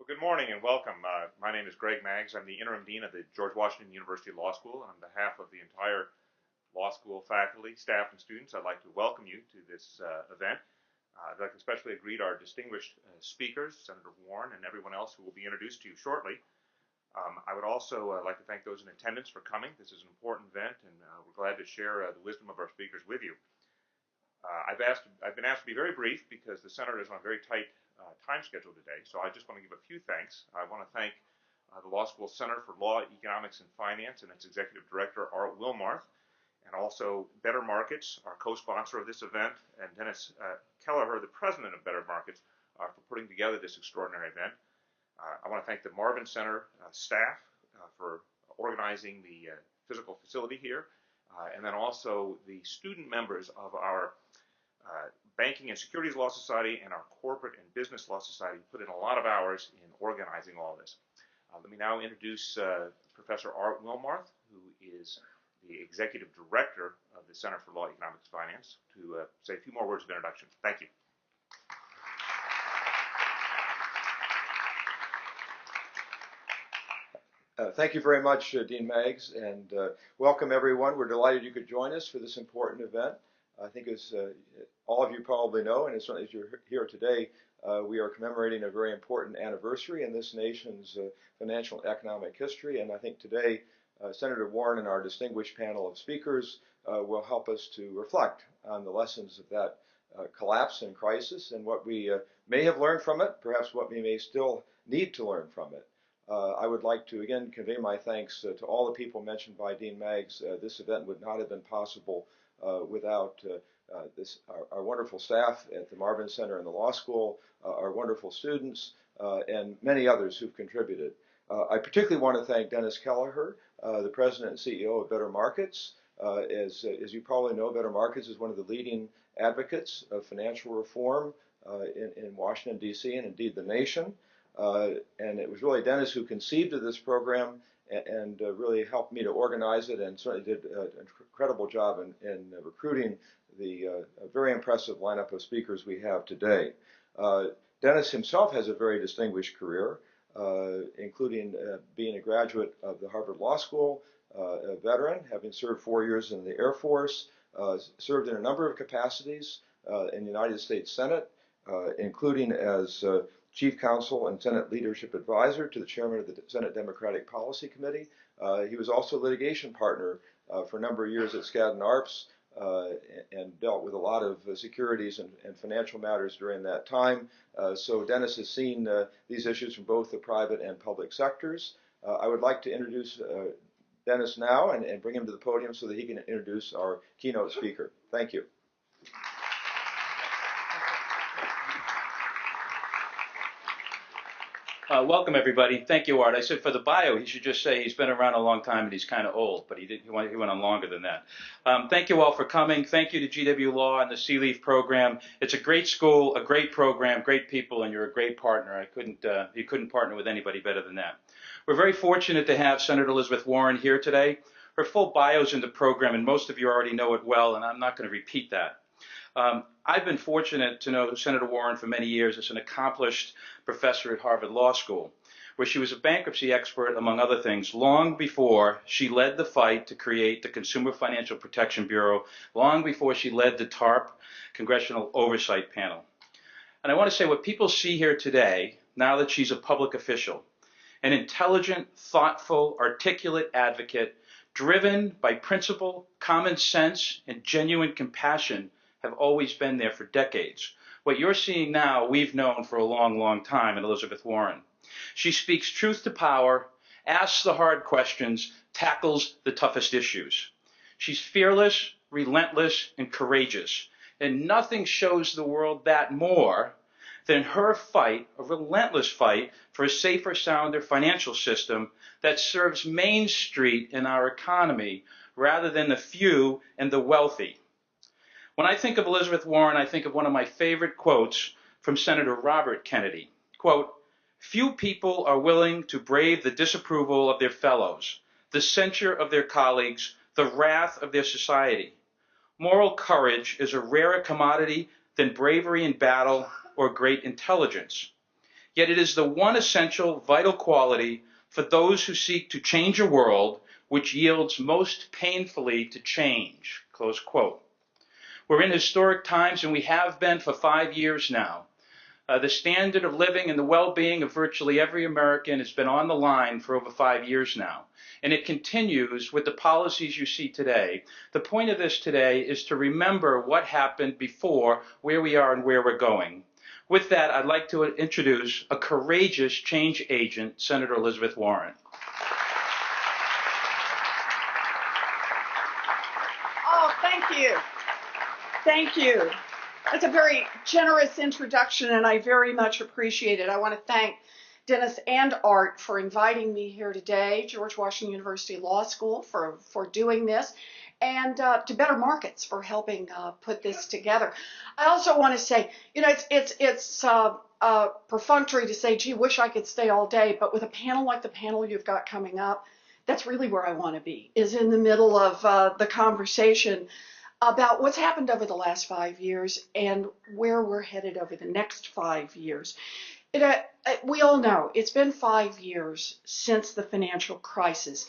Well, good morning and welcome. My name is Greg Maggs. I'm the interim dean of the George Washington University Law School, and on behalf of the entire law school faculty, staff, and students, I'd like to welcome you to this event. I'd like to especially greet our distinguished speakers, Senator Warren and everyone else who will be introduced to you shortly. I would also like to thank those in attendance for coming. This is an important event, and we're glad to share the wisdom of our speakers with you. I've been asked to be very brief because the Senator is on a very tight time schedule today, so I just want to give a few thanks. I want to thank the Law School Center for Law, Economics, and Finance and its Executive Director, Art Wilmarth, and also Better Markets, our co-sponsor of this event, and Dennis Kelleher, the president of Better Markets, for putting together this extraordinary event. I want to thank the Marvin Center staff for organizing the physical facility here, and then also the student members of our Banking and Securities Law Society and our Corporate and Business Law Society put in a lot of hours in organizing all this. Let me now introduce Professor Art Wilmarth, who is the Executive Director of the Center for Law, Economics, and Finance, to say a few more words of introduction. Thank you. Thank you very much, Dean Maggs, and welcome everyone. We're delighted you could join us for this important event. I think as all of you probably know, and certainly as you're here today, we are commemorating a very important anniversary in this nation's financial and economic history, and I think today Senator Warren and our distinguished panel of speakers will help us to reflect on the lessons of that collapse and crisis and what we may have learned from it, perhaps what we may still need to learn from it. I would like to again convey my thanks to all the people mentioned by Dean Maggs. This event would not have been possible without our wonderful staff at the Marvin Center and the Law School, our wonderful students, and many others who've contributed. I particularly want to thank Dennis Kelleher, the president and CEO of Better Markets. As you probably know, Better Markets is one of the leading advocates of financial reform in Washington, D.C., and indeed the nation. And it was really Dennis who conceived of this program and really helped me to organize it, and certainly did an incredible job in recruiting the very impressive lineup of speakers we have today. Dennis himself has a very distinguished career, including being a graduate of the Harvard Law School, a veteran, having served 4 years in the Air Force, served in a number of capacities in the United States Senate, including as Chief Counsel and Senate Leadership Advisor to the Chairman of the Senate Democratic Policy Committee. He was also litigation partner for a number of years at Skadden Arps and dealt with a lot of securities and financial matters during that time. So Dennis has seen these issues from both the private and public sectors. I would like to introduce Dennis now and bring him to the podium so that he can introduce our keynote speaker. Thank you. Welcome, everybody. Thank you, Art. I said for the bio, he should just say he's been around a long time and he's kind of old, but he went on longer than that. Thank you all for coming. Thank you to GW Law and the Sealeaf program. It's a great school, a great program, great people, and you're a great partner. You couldn't partner with anybody better than that. We're very fortunate to have Senator Elizabeth Warren here today. Her full bio's in the program, and most of you already know it well, and I'm not going to repeat that. I've been fortunate to know Senator Warren for many years as an accomplished professor at Harvard Law School, where she was a bankruptcy expert, among other things, long before she led the fight to create the Consumer Financial Protection Bureau, long before she led the TARP Congressional Oversight Panel. And I want to say what people see here today, now that she's a public official, an intelligent, thoughtful, articulate advocate, driven by principle, common sense, and genuine compassion, have always been there for decades. What you're seeing now, we've known for a long, long time in Elizabeth Warren. She speaks truth to power, asks the hard questions, tackles the toughest issues. She's fearless, relentless, and courageous. And nothing shows the world that more than her fight, a relentless fight, for a safer, sounder financial system that serves Main Street in our economy rather than the few and the wealthy. When I think of Elizabeth Warren, I think of one of my favorite quotes from Senator Robert Kennedy. Quote, "Few people are willing to brave the disapproval of their fellows, the censure of their colleagues, the wrath of their society. Moral courage is a rarer commodity than bravery in battle or great intelligence. Yet it is the one essential, vital quality for those who seek to change a world which yields most painfully to change, close quote. We're in historic times, and we have been for 5 years now. The standard of living and the well-being of virtually every American has been on the line for over 5 years now. And it continues with the policies you see today. The point of this today is to remember what happened before, where we are, and where we're going. With that, I'd like to introduce a courageous change agent, Senator Elizabeth Warren. Oh, thank you. Thank you. That's a very generous introduction, and I very much appreciate it. I want to thank Dennis and Art for inviting me here today, George Washington University Law School for doing this, and to Better Markets for helping put this together. I also want to say, you know, it's perfunctory to say, gee, wish I could stay all day, but with a panel like the panel you've got coming up, that's really where I want to be, is in the middle of the conversation about what's happened over the last 5 years and where we're headed over the next 5 years. We all know it's been 5 years since the financial crisis,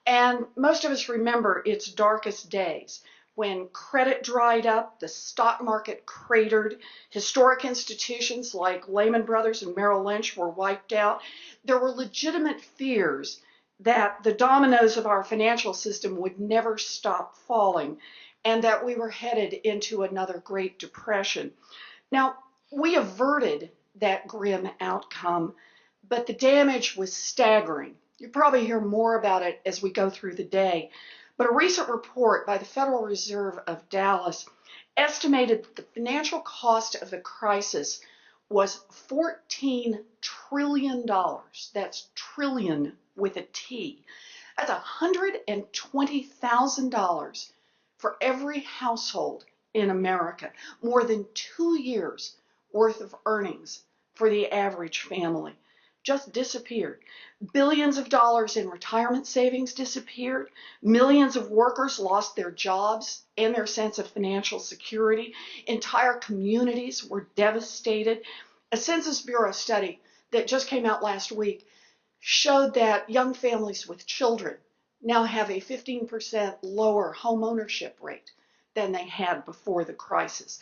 and most of us remember its darkest days when credit dried up, the stock market cratered, historic institutions like Lehman Brothers and Merrill Lynch were wiped out. There were legitimate fears that the dominoes of our financial system would never stop falling, and that we were headed into another Great Depression. Now, we averted that grim outcome, but the damage was staggering. You'll probably hear more about it as we go through the day. But a recent report by the Federal Reserve of Dallas estimated that the financial cost of the crisis was $14 trillion. That's trillion with a T. That's $120,000 for every household in America, more than 2 years worth of earnings for the average family. Just disappeared. Billions of dollars in retirement savings disappeared. Millions of workers lost their jobs and their sense of financial security. Entire communities were devastated. A Census Bureau study that just came out last week showed that young families with children now have a 15% lower home ownership rate than they had before the crisis.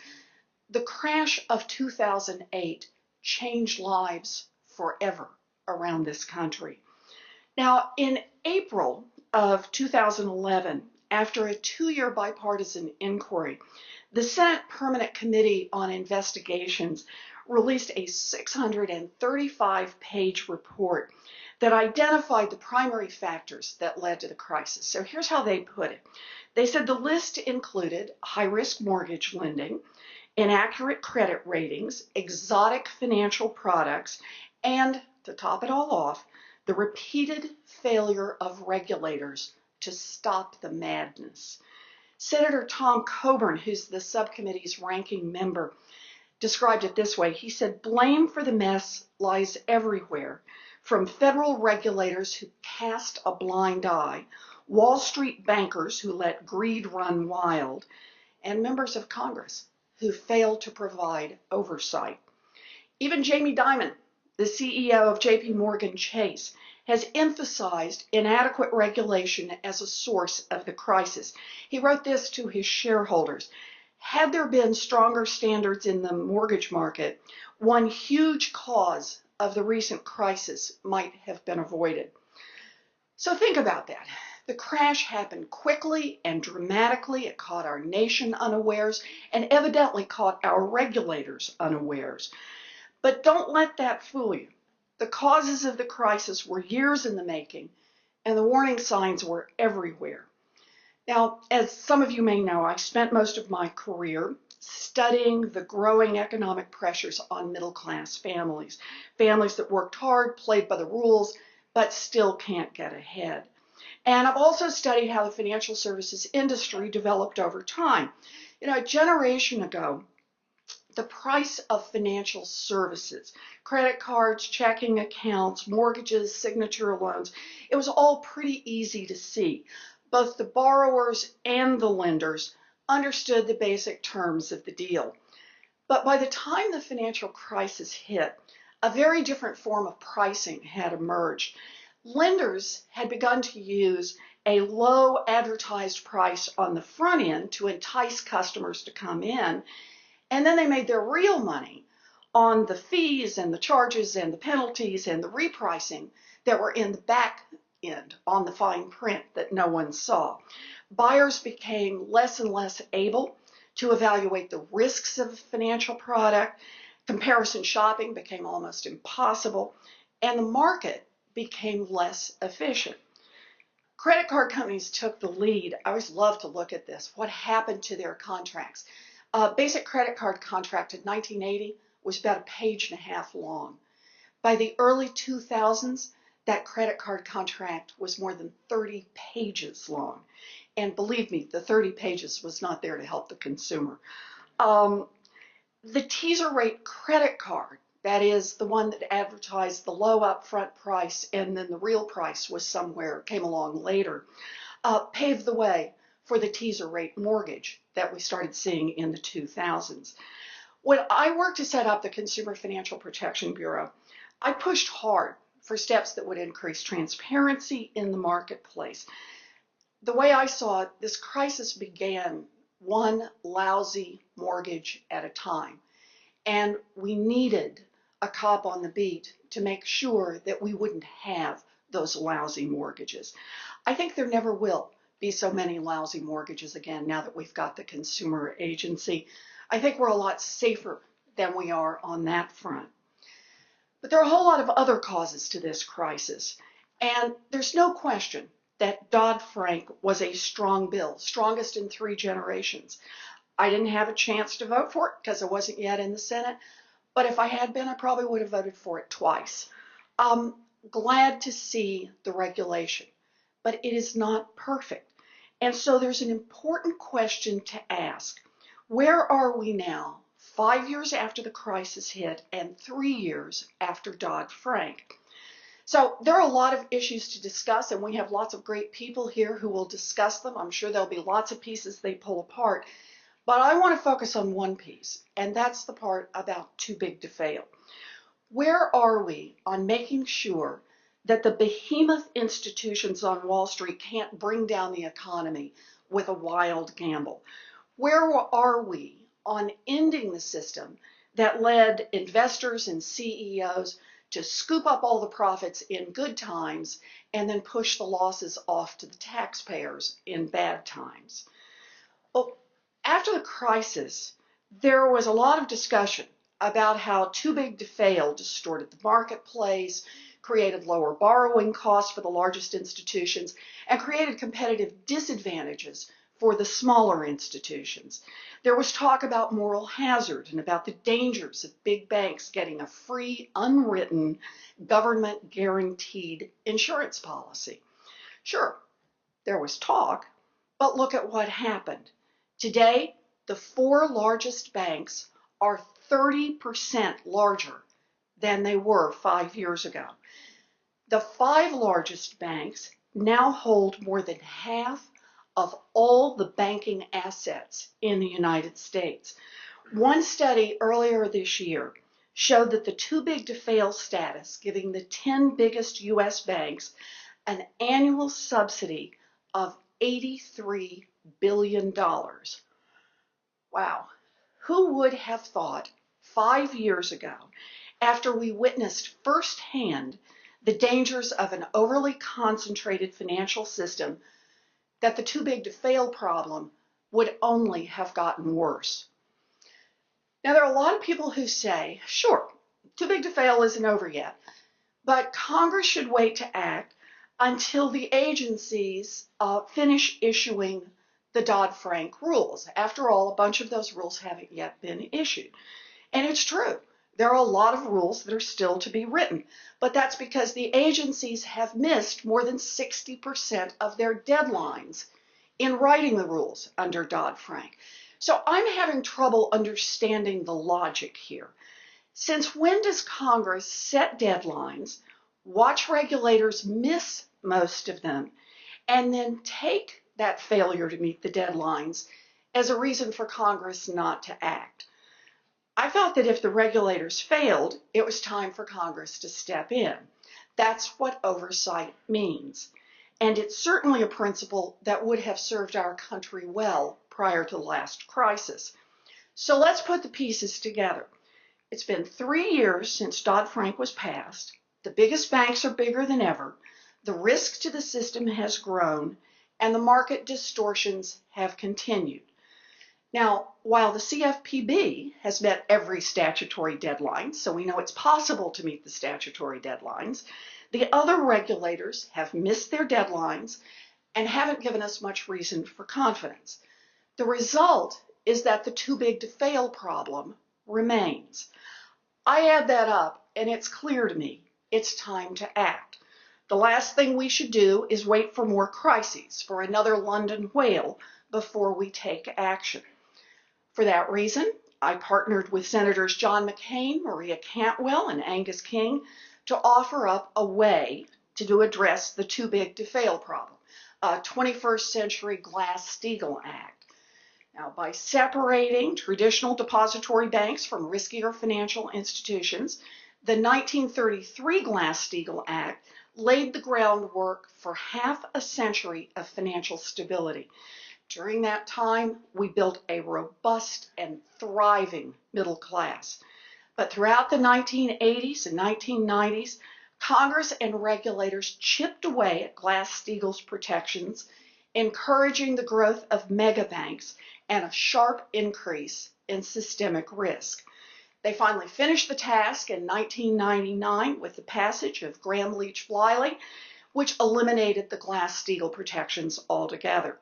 The crash of 2008 changed lives forever around this country. Now, in April of 2011, after a 2-year bipartisan inquiry, the Senate Permanent Committee on Investigations released a 635-page report that identified the primary factors that led to the crisis. So here's how they put it. They said the list included high-risk mortgage lending, inaccurate credit ratings, exotic financial products, and, to top it all off, the repeated failure of regulators to stop the madness. Senator Tom Coburn, who's the subcommittee's ranking member, described it this way. He said, blame for the mess lies everywhere, from federal regulators who cast a blind eye, Wall Street bankers who let greed run wild, and members of Congress who failed to provide oversight. Even Jamie Dimon, the CEO of J.P. Morgan Chase, has emphasized inadequate regulation as a source of the crisis. He wrote this to his shareholders. Had there been stronger standards in the mortgage market, one huge cause of the recent crisis might have been avoided. So think about that. The crash happened quickly and dramatically. It caught our nation unawares and evidently caught our regulators unawares. But don't let that fool you. The causes of the crisis were years in the making, and the warning signs were everywhere. Now, as some of you may know, I spent most of my career studying the growing economic pressures on middle-class families, families that worked hard, played by the rules, but still can't get ahead. And I've also studied how the financial services industry developed over time. You know, a generation ago, the price of financial services, credit cards, checking accounts, mortgages, signature loans, it was all pretty easy to see. Both the borrowers and the lenders understood the basic terms of the deal. But by the time the financial crisis hit, a very different form of pricing had emerged. Lenders had begun to use a low advertised price on the front end to entice customers to come in, and then they made their real money on the fees and the charges and the penalties and the repricing that were in the back end on the fine print that no one saw. Buyers became less and less able to evaluate the risks of a financial product. Comparison shopping became almost impossible, and the market became less efficient. Credit card companies took the lead. I always love to look at this. What happened to their contracts? Basic credit card contract in 1980 was about a page and a half long. By the early 2000s, that credit card contract was more than 30 pages long. And believe me, the 30 pages was not there to help the consumer. The teaser rate credit card, that is the one that advertised the low upfront price and then the real price was somewhere, came along later, paved the way for the teaser rate mortgage that we started seeing in the 2000s. When I worked to set up the Consumer Financial Protection Bureau, I pushed hard for steps that would increase transparency in the marketplace. The way I saw it, this crisis began one lousy mortgage at a time. And we needed a cop on the beat to make sure that we wouldn't have those lousy mortgages. I think there never will be so many lousy mortgages again now that we've got the consumer agency. I think we're a lot safer than we are on that front. But there are a whole lot of other causes to this crisis. And there's no question that Dodd-Frank was a strong bill, strongest in 3 generations. I didn't have a chance to vote for it because I wasn't yet in the Senate. But if I had been, I probably would have voted for it twice. Glad to see the regulation, but it is not perfect. And so there's an important question to ask. Where are we now, 5 years after the crisis hit and 3 years after Dodd-Frank? So there are a lot of issues to discuss, and we have lots of great people here who will discuss them. I'm sure there'll be lots of pieces they pull apart. But I want to focus on one piece, and that's the part about too big to fail. Where are we on making sure that the behemoth institutions on Wall Street can't bring down the economy with a wild gamble? Where are we on ending the system that led investors and CEOs to scoop up all the profits in good times and then push the losses off to the taxpayers in bad times? Well, after the crisis, there was a lot of discussion about how too big to fail distorted the marketplace, created lower borrowing costs for the largest institutions, and created competitive disadvantages for the smaller institutions. There was talk about moral hazard and about the dangers of big banks getting a free, unwritten, government-guaranteed insurance policy. Sure, there was talk, but look at what happened. Today, the 4 largest banks are 30% larger than they were 5 years ago. The 5 largest banks now hold more than half of all the banking assets in the United States. One study earlier this year showed that the too big to fail status, giving the 10 biggest U.S. banks an annual subsidy of $83 billion. Wow. Who would have thought 5 years ago, after we witnessed firsthand the dangers of an overly concentrated financial system, that the too big to fail problem would only have gotten worse? Now, there are a lot of people who say, sure, too big to fail isn't over yet, but Congress should wait to act until the agencies finish issuing the Dodd-Frank rules. After all, a bunch of those rules haven't yet been issued. And it's true. There are a lot of rules that are still to be written, but that's because the agencies have missed more than 60% of their deadlines in writing the rules under Dodd-Frank. So I'm having trouble understanding the logic here. Since when does Congress set deadlines, watch regulators miss most of them, and then take that failure to meet the deadlines as a reason for Congress not to act? I thought that if the regulators failed, it was time for Congress to step in. That's what oversight means. And it's certainly a principle that would have served our country well prior to the last crisis. So let's put the pieces together. It's been 3 years since Dodd-Frank was passed. The biggest banks are bigger than ever. The risk to the system has grown, and the market distortions have continued. Now, while the CFPB has met every statutory deadline, so we know it's possible to meet the statutory deadlines, the other regulators have missed their deadlines and haven't given us much reason for confidence. The result is that the too big to fail problem remains. I add that up, and it's clear to me it's time to act. The last thing we should do is wait for more crises, for another London whale, before we take action. For that reason, I partnered with Senators John McCain, Maria Cantwell, and Angus King to offer up a way to address the too big to fail problem, a 21st Century Glass-Steagall Act. Now, by separating traditional depository banks from riskier financial institutions, the 1933 Glass-Steagall Act laid the groundwork for half a century of financial stability. During that time, we built a robust and thriving middle class. But throughout the 1980s and 1990s, Congress and regulators chipped away at Glass-Steagall's protections, encouraging the growth of megabanks and a sharp increase in systemic risk. They finally finished the task in 1999 with the passage of Gramm-Leach-Bliley, which eliminated the Glass-Steagall protections altogether.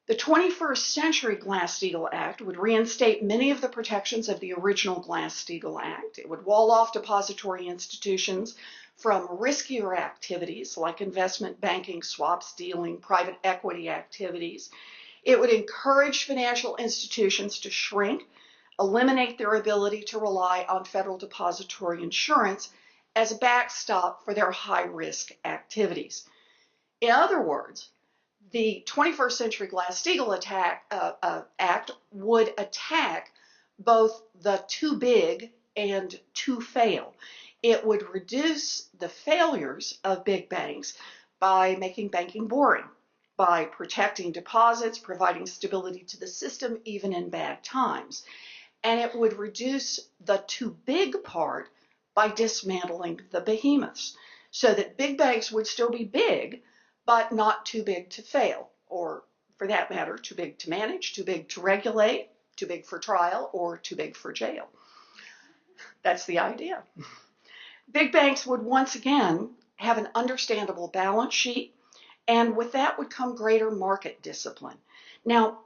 The 21st Century Glass-Steagall Act would reinstate many of the protections of the original Glass-Steagall Act. It would wall off depository institutions from riskier activities like investment banking, swaps dealing, private equity activities. It would encourage financial institutions to shrink, eliminate their ability to rely on federal depository insurance as a backstop for their high-risk activities. In other words, the 21st Century Glass-Steagall Act would attack both the too big and too fail. It would reduce the failures of big banks by making banking boring, by protecting deposits, providing stability to the system even in bad times. And it would reduce the too big part by dismantling the behemoths so that big banks would still be big, but not too big to fail, or for that matter, too big to manage, too big to regulate, too big for trial, or too big for jail. That's the idea. Big banks would once again have an understandable balance sheet, and with that would come greater market discipline. Now,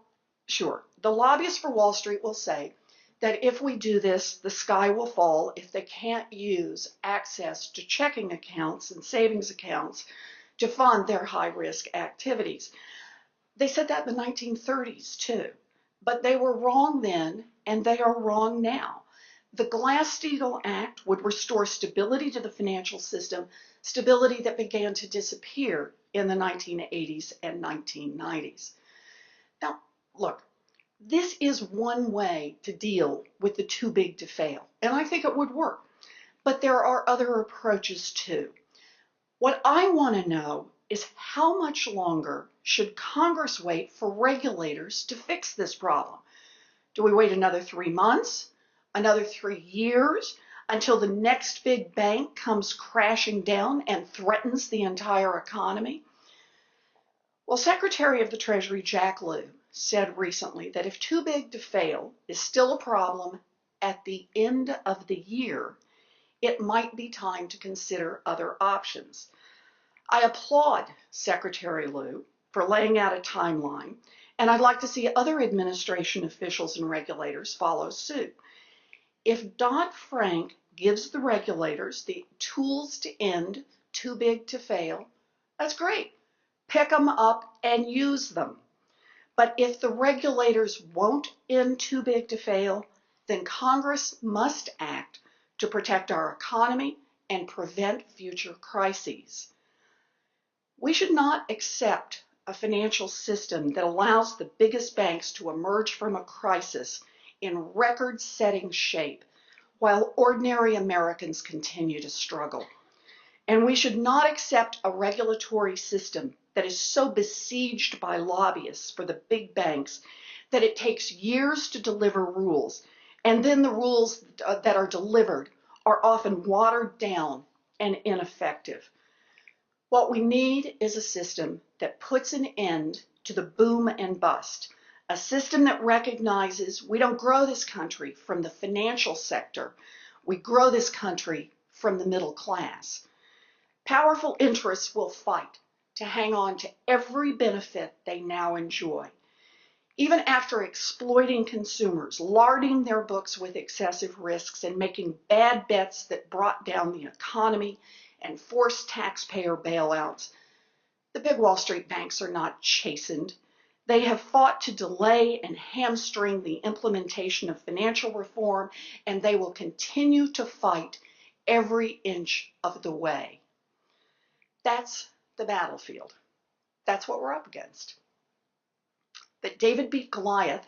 sure, the lobbyists for Wall Street will say that if we do this, the sky will fall if they can't use access to checking accounts and savings accounts to fund their high-risk activities. They said that in the 1930s too, but they were wrong then and they are wrong now. The Glass-Steagall Act would restore stability to the financial system, stability that began to disappear in the 1980s and 1990s. Now, look, this is one way to deal with the too big to fail, and I think it would work, but there are other approaches too. What I want to know is how much longer should Congress wait for regulators to fix this problem? Do we wait another 3 months, another 3 years, until the next big bank comes crashing down and threatens the entire economy? Well, Secretary of the Treasury Jack Lew said recently that if too big to fail is still a problem at the end of the year, it might be time to consider other options. I applaud Secretary Lew for laying out a timeline, and I'd like to see other administration officials and regulators follow suit. If Dodd-Frank gives the regulators the tools to end too big to fail, that's great. Pick them up and use them. But if the regulators won't end too big to fail, then Congress must act to protect our economy and prevent future crises. We should not accept a financial system that allows the biggest banks to emerge from a crisis in record-setting shape while ordinary Americans continue to struggle. And we should not accept a regulatory system that is so besieged by lobbyists for the big banks that it takes years to deliver rules, and then the rules that are delivered are often watered down and ineffective. What we need is a system that puts an end to the boom and bust, a system that recognizes we don't grow this country from the financial sector, we grow this country from the middle class. Powerful interests will fight to hang on to every benefit they now enjoy. Even after exploiting consumers, larding their books with excessive risks, and making bad bets that brought down the economy and forced taxpayer bailouts, the big Wall Street banks are not chastened. They have fought to delay and hamstring the implementation of financial reform, and they will continue to fight every inch of the way. That's the battlefield. That's what we're up against. But David beat Goliath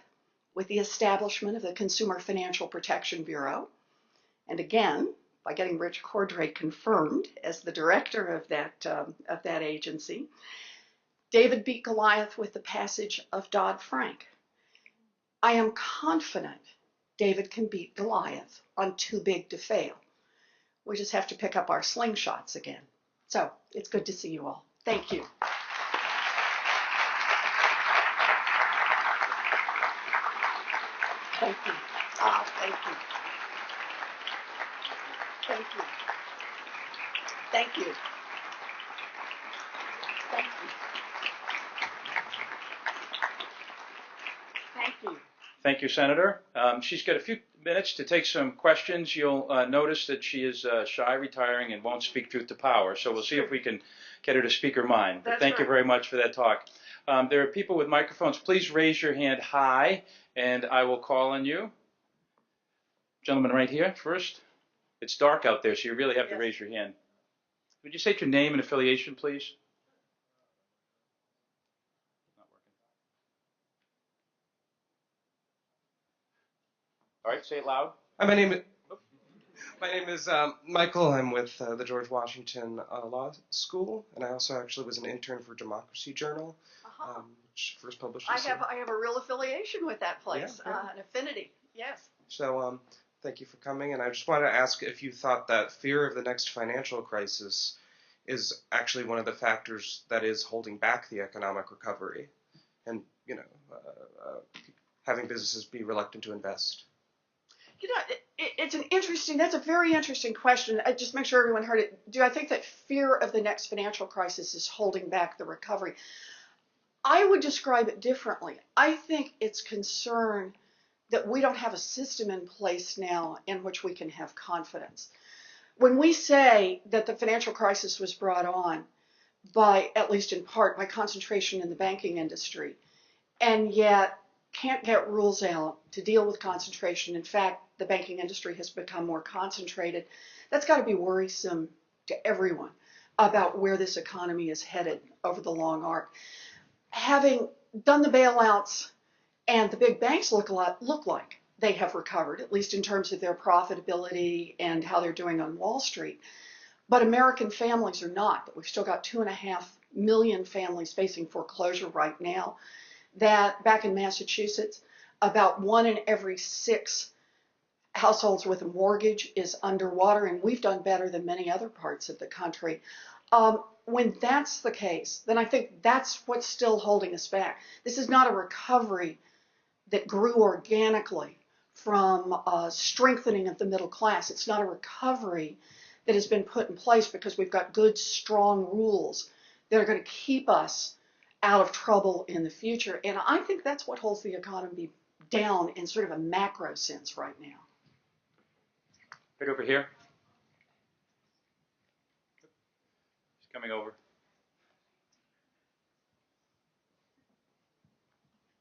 with the establishment of the Consumer Financial Protection Bureau, and again, by getting Rich Cordray confirmed as the director of that agency. David beat Goliath with the passage of Dodd-Frank. I am confident David can beat Goliath on Too Big to Fail. We just have to pick up our slingshots again. So it's good to see you all. Thank you. Thank you. Thank you. Thank you. Thank you. Thank you. Thank you. Thank you, Senator. She's got a few minutes to take some questions. You'll notice that she is shy, retiring, and won't speak truth to power. So we'll see if we can get her to speak her mind. But thank you very much for that talk. There are people with microphones. Please raise your hand high, and I will call on you. Gentleman right here first. It's dark out there, so you really have to raise your hand. Would you state your name and affiliation, please? Not working. All right, say it loud. My name is Michael. I'm with the George Washington Law School, and I also actually was an intern for Democracy Journal, which first published. I have a real affiliation with that place, an affinity. Yes. So thank you for coming, and I just wanted to ask if you thought that fear of the next financial crisis is actually one of the factors that is holding back the economic recovery, and having businesses be reluctant to invest. That's a very interesting question. I just make sure everyone heard it. Do I think that fear of the next financial crisis is holding back the recovery? I would describe it differently. I think it's concern that we don't have a system in place now in which we can have confidence. When we say that the financial crisis was brought on by, at least in part, by concentration in the banking industry, and yet can't get rules out to deal with concentration. In fact, the banking industry has become more concentrated. That's got to be worrisome to everyone about where this economy is headed over the long arc. Having done the bailouts, and the big banks look like they have recovered, at least in terms of their profitability and how they're doing on Wall Street. But American families are not. We've still got 2.5 million families facing foreclosure right now. That back in Massachusetts, about 1 in every 6 households with a mortgage is underwater, and we've done better than many other parts of the country. When that's the case, then I think that's what's still holding us back. This is not a recovery that grew organically from strengthening of the middle class. It's not a recovery that has been put in place because we've got good, strong rules that are going to keep us out of trouble in the future. And I think that's what holds the economy down in sort of a macro sense right now. Right over here. He's coming over.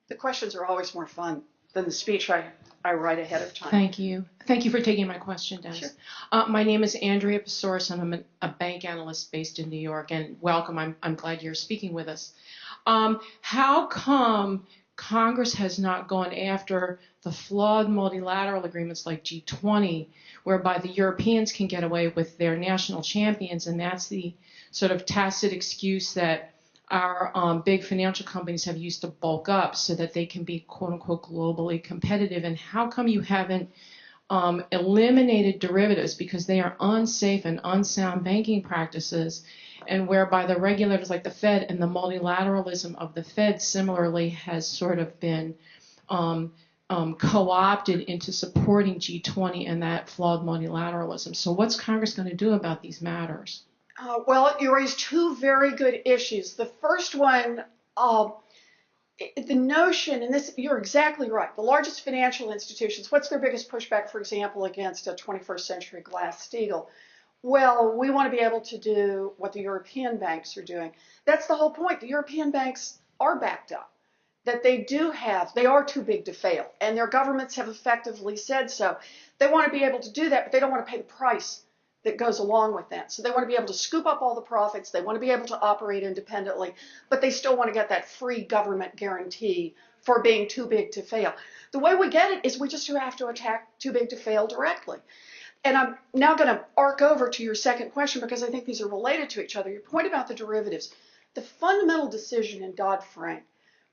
The questions are always more fun than the speech I write ahead of time. Thank you. Thank you for taking my question, Dennis. Sure. My name is Andrea Pasouris, and I'm a bank analyst based in New York. And welcome. I'm glad you're speaking with us. How come Congress has not gone after the flawed multilateral agreements like G20, whereby the Europeans can get away with their national champions, and that's the sort of tacit excuse that our big financial companies have used to bulk up so that they can be quote-unquote globally competitive. And how come you haven't eliminated derivatives, because they are unsafe and unsound banking practices, and whereby the regulators like the Fed and the multilateralism of the Fed similarly has sort of been co-opted into supporting G20 and that flawed multilateralism. So what's Congress going to do about these matters? Well, you raised two very good issues. The first one, the notion, and this, you're exactly right, the largest financial institutions, what's their biggest pushback, for example, against a 21st century Glass-Steagall? Well, we want to be able to do what the European banks are doing. That's the whole point. The European banks are backed up, that they are too big to fail, and their governments have effectively said so. They want to be able to do that, but they don't want to pay the price that goes along with that. So they want to be able to scoop up all the profits, they want to be able to operate independently, but they still want to get that free government guarantee for being too big to fail. The way we get it is we just have to attack too big to fail directly. And I'm now going to arc over to your second question, because I think these are related to each other. Your point about the derivatives. The fundamental decision in Dodd-Frank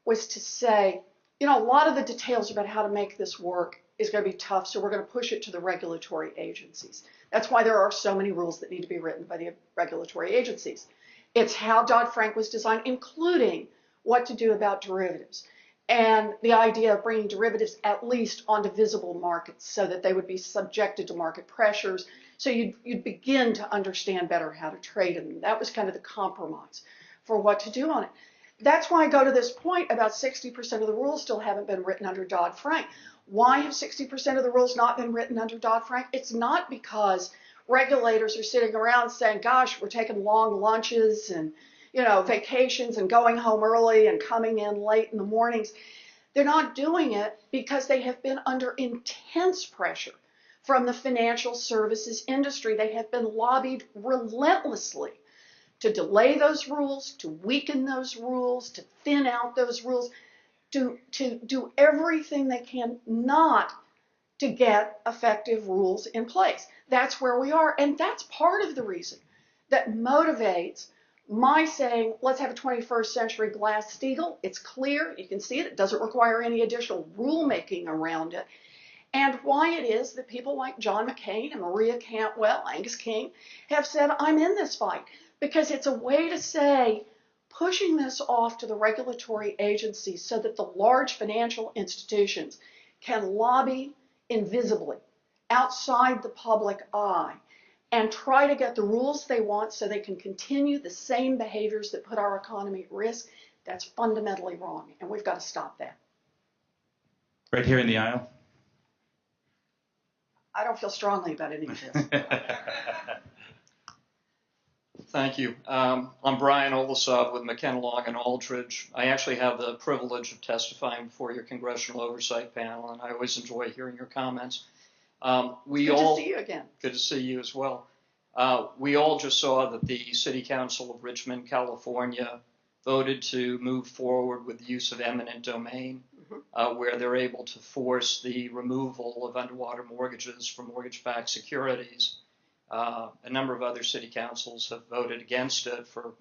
was to say, a lot of the details about how to make this work is going to be tough, so we're going to push it to the regulatory agencies. That's why there are so many rules that need to be written by the regulatory agencies. It's how Dodd-Frank was designed, including what to do about derivatives, and the idea of bringing derivatives at least onto visible markets so that they would be subjected to market pressures, so you'd begin to understand better how to trade in them. That was kind of the compromise for what to do on it. That's why I go to this point about 60% of the rules still haven't been written under Dodd-Frank. Why have 60% of the rules not been written under Dodd-Frank? It's not because regulators are sitting around saying, gosh, we're taking long lunches and vacations and going home early and coming in late in the mornings. They're not doing it because they have been under intense pressure from the financial services industry. They have been lobbied relentlessly to delay those rules, to weaken those rules, to thin out those rules, to do everything they can not to get effective rules in place. That's where we are, and that's part of the reason that motivates my saying, let's have a 21st century Glass-Steagall. It's clear, you can see it, it doesn't require any additional rulemaking around it. And why it is that people like John McCain and Maria Cantwell, Angus King, have said, I'm in this fight. Because it's a way to say, pushing this off to the regulatory agencies so that the large financial institutions can lobby invisibly outside the public eye and try to get the rules they want so they can continue the same behaviors that put our economy at risk. That's fundamentally wrong, and we've got to stop that. Right here in the aisle. I don't feel strongly about any of this. Thank you. I'm Brian Olasov with McKenna Long and Aldridge. I actually have the privilege of testifying before your Congressional Oversight Panel, and I always enjoy hearing your comments. Good to see you again. Good to see you as well. We all just saw that the City Council of Richmond, California, voted to move forward with the use of eminent domain, where they're able to force the removal of underwater mortgages from mortgage-backed securities. A number of other city councils have voted against it for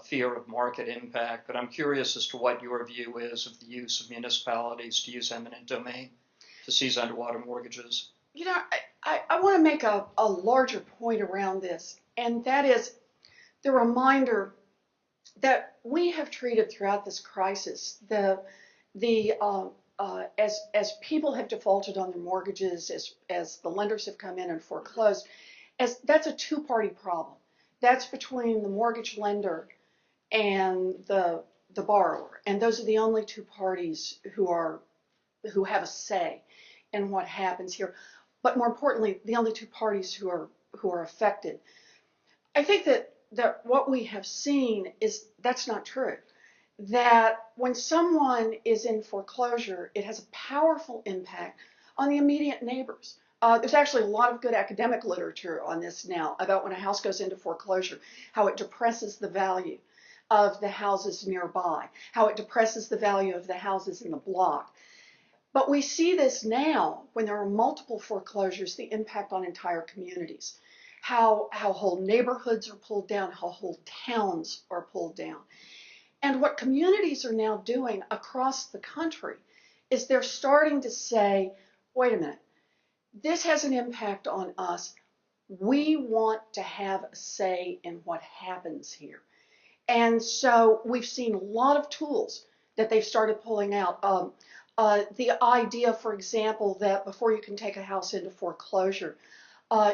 fear of market impact, but I'm curious as to what your view is of the use of municipalities to use eminent domain to seize underwater mortgages. I want to make a larger point around this, and that is the reminder that we have treated throughout this crisis as people have defaulted on their mortgages, as the lenders have come in and foreclosed, as that's a two-party problem. That's between the mortgage lender and the borrower, and those are the only two parties who have a say in what happens here. But more importantly, the only two parties who are affected. I think that what we have seen is that's not true. That when someone is in foreclosure, it has a powerful impact on the immediate neighbors. There's actually a lot of good academic literature on this now about when a house goes into foreclosure, how it depresses the value of the houses nearby, how it depresses the value of the houses in the block. But we see this now when there are multiple foreclosures, the impact on entire communities, how whole neighborhoods are pulled down, how whole towns are pulled down. And what communities are now doing across the country is they're starting to say, wait a minute, this has an impact on us. We want to have a say in what happens here. And so we've seen a lot of tools that they've started pulling out. The idea, for example, that before you can take a house into foreclosure,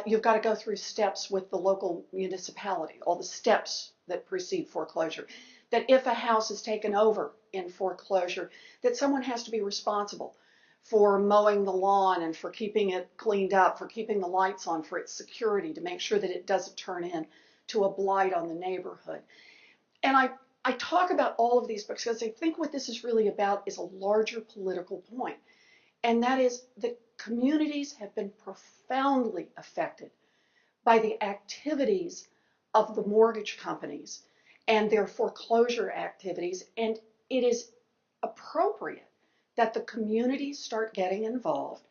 you've got to go through steps with the local municipality, all the steps that precede foreclosure. That if a house is taken over in foreclosure, that someone has to be responsible for mowing the lawn and for keeping it cleaned up, for keeping the lights on, for its security, to make sure that it doesn't turn into a blight on the neighborhood. And I talk about all of these because I think what this is really about is a larger political point, and that is that communities have been profoundly affected by the activities of the mortgage companies and their foreclosure activities, and it is appropriate that the communities start getting involved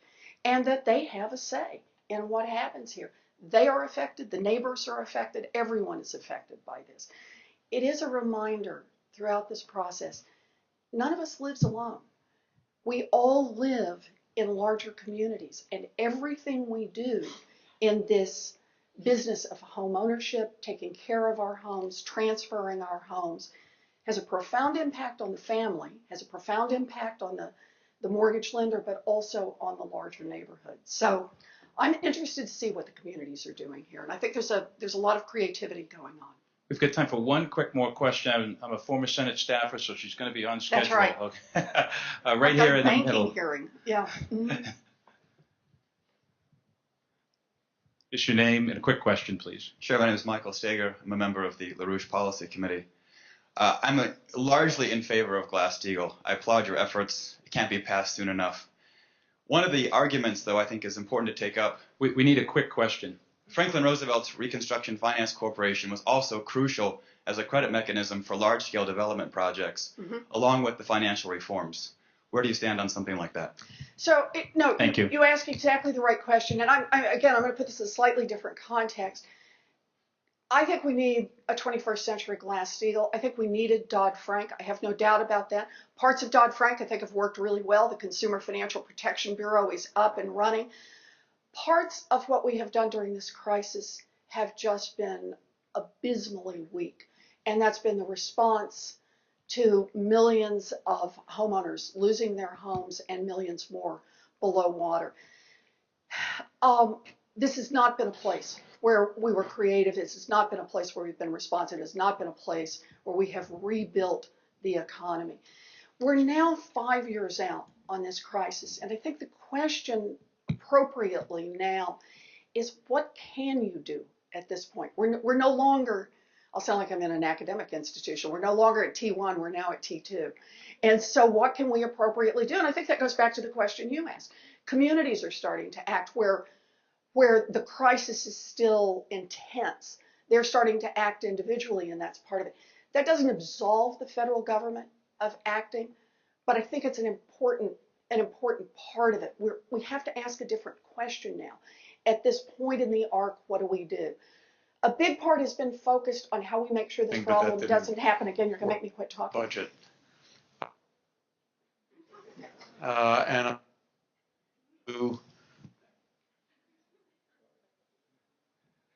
and that they have a say in what happens here. They are affected, the neighbors are affected, everyone is affected by this. It is a reminder throughout this process, none of us lives alone. We all live in larger communities, and everything we do in this business of home ownership, taking care of our homes, transferring our homes, has a profound impact on the family, has a profound impact on the mortgage lender, but also on the larger neighborhood. So I'm interested to see what the communities are doing here, and I think there's a lot of creativity going on. We've got time for one quick more question. I'm a former Senate staffer, so she's going to be on schedule. That's right. Okay. Right here in the banking middle. Hearing. Yeah. Mm-hmm. Just your name and a quick question, please. Sure, my name is Michael Steger. I'm a member of the LaRouche Policy Committee. I'm largely in favor of Glass-Steagall. I applaud your efforts. It can't be passed soon enough. One of the arguments, though, I think is important to take up. We need a quick question. Franklin Roosevelt's Reconstruction Finance Corporation was also crucial as a credit mechanism for large-scale development projects, along with the financial reforms. Where do you stand on something like that? So, no, Thank you. You ask exactly the right question. And I'm going to put this in a slightly different context. I think we need a 21st century Glass-Steagall. I think we needed Dodd-Frank. I have no doubt about that. Parts of Dodd-Frank I think have worked really well. The Consumer Financial Protection Bureau is up and running. Parts of what we have done during this crisis have just been abysmally weak. And that's been the response to millions of homeowners losing their homes and millions more below water. This has not been a place where we were creative. This has not been a place where we've been responsive. It has not been a place where we have rebuilt the economy. We're now 5 years out on this crisis, and I think the question appropriately now is, what can you do at this point? We're no longer, I'll sound like I'm in an academic institution, we're no longer at T1, we're now at T2. And so what can we appropriately do? And I think that goes back to the question you asked. Communities are starting to act where the crisis is still intense. They're starting to act individually, and that's part of it. That doesn't absolve the federal government of acting, but I think it's an important part of it. We have to ask a different question now. At this point in the arc, what do we do? A big part has been focused on how we make sure this problem doesn't happen again. You're going to make me quit talking. Budget. And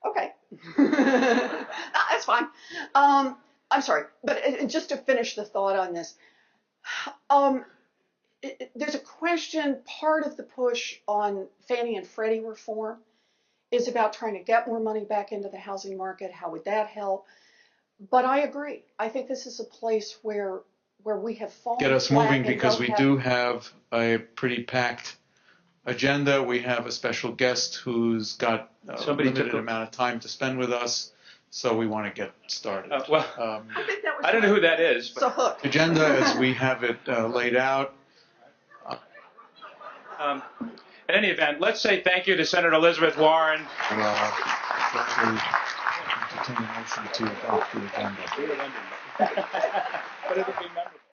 Okay. That's fine. I'm sorry, but just to finish the thought on this, there's a question. Part of the push on Fannie and Freddie reform is about trying to get more money back into the housing market. How would that help? But I agree. I think this is a place where we have fallen. get us moving, because we do have a pretty packed agenda. We have a special guest who's got a limited amount of time to spend with us, so we want to get started. I think that was I don't know who that is. But so hooked. Agenda as we have it laid out. in any event, let's say thank you to Senator Elizabeth Warren. entertain a motion to adopt the agenda. But it'll be memorable.